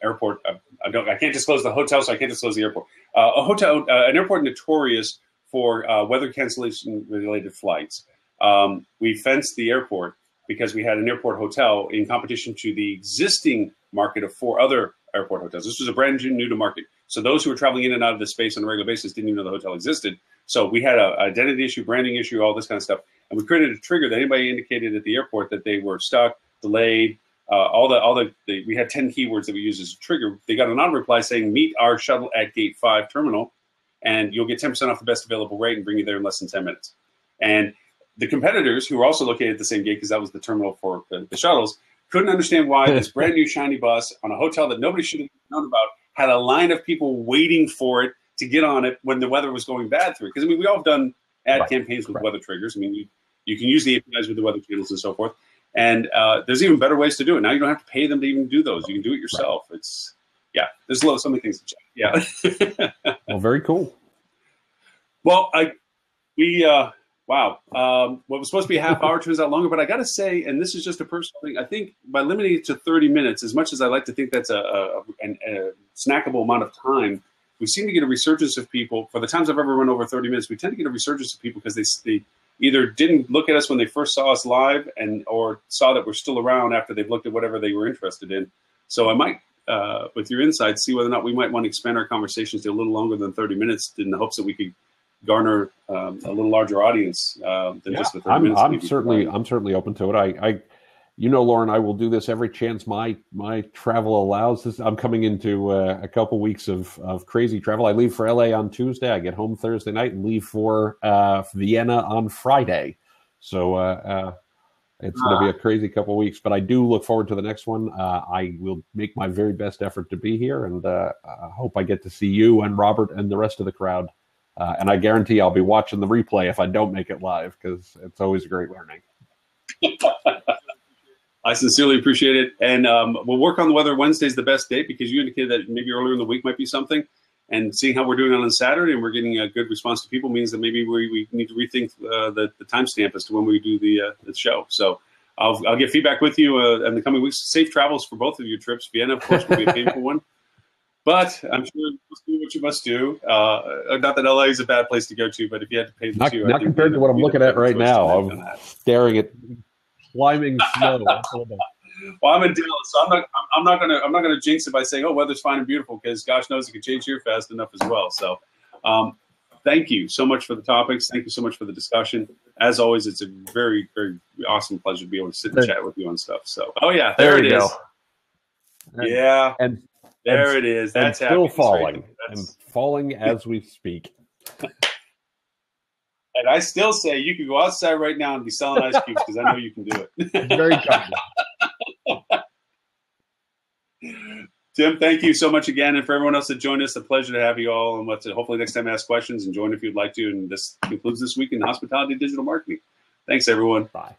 Airport. I can't disclose the hotel, so I can't disclose the airport. An airport notorious for weather cancellation related flights. We fenced the airport because we had an airport hotel in competition to the existing market of 4 other airport hotels. This was a brand new to market. So those who were traveling in and out of the space on a regular basis didn't even know the hotel existed. So we had an identity issue, branding issue, all this kind of stuff. And we created a trigger that anybody indicated at the airport that they were stuck, delayed, we had 10 keywords that we used as a trigger. They got an auto reply saying, meet our shuttle at gate 5 terminal, and you'll get 10% off the best available rate and bring you there in less than 10 minutes. And the competitors, who were also located at the same gate, because that was the terminal for the shuttles, couldn't understand why this brand new shiny bus on a hotel that nobody should have known about had a line of people waiting for it to get on it when the weather was going bad through it. Because we all have done ad campaigns with weather triggers. You can use the APIs with the weather channels and so forth. And there's even better ways to do it. Now you don't have to pay them to even do those. You can do it yourself. There's so many things to check. Yeah. Well, very cool. Well, what was supposed to be a half hour turns out longer, but I got to say, and this is just a personal thing, I think by limiting it to 30 minutes, as much as I like to think that's a snackable amount of time, we seem to get a resurgence of people. For the times I've ever run over 30 minutes, we tend to get a resurgence of people because they either didn't look at us when they first saw us live or saw that we're still around after they've looked at whatever they were interested in. So I might, with your insights, see whether or not we might want to expand our conversations to a little longer than 30 minutes in the hopes that we could garner a little larger audience than just the 30 minutes. I'm certainly open to it. Lauren, I will do this every chance my travel allows. I'm coming into a couple weeks of crazy travel. I leave for LA on Tuesday. I get home Thursday night and leave for Vienna on Friday. So it's going to be a crazy couple of weeks, but I do look forward to the next one. I will make my very best effort to be here, and I hope I get to see you and Robert and the rest of the crowd. And I guarantee I'll be watching the replay if I don't make it live, because it's always a great learning. I sincerely appreciate it. And we'll work on whether Wednesday's the best date, because you indicated that maybe earlier in the week might be something. And seeing how we're doing on Saturday and we're getting a good response to people means that maybe we need to rethink the timestamp as to when we do the show. So I'll get feedback with you in the coming weeks. Safe travels for both of your trips. Vienna, of course, will be a painful one. But I'm sure you must do what you must do. Not that LA is a bad place to go to, but if you had to pay the two, not compared to what I'm looking at right now. I'm staring at climbing snow. Well, I'm in Dallas, so I'm not gonna jinx it by saying, "Oh, weather's fine and beautiful," because gosh knows it can change here fast enough as well. So, thank you so much for the topics. Thank you so much for the discussion. As always, it's a very, very awesome pleasure to be able to sit and chat with you on stuff. So, oh yeah, there it is. Yeah, and there it is. That's still falling and falling as we speak. And I still say you could go outside right now and be selling ice cubes, because I know you can do it. Very kind. Tim, thank you so much again. And for everyone else that joined us, a pleasure to have you all. And hopefully next time ask questions and join if you'd like to. And this concludes this week in hospitality digital marketing. Thanks, everyone. Bye.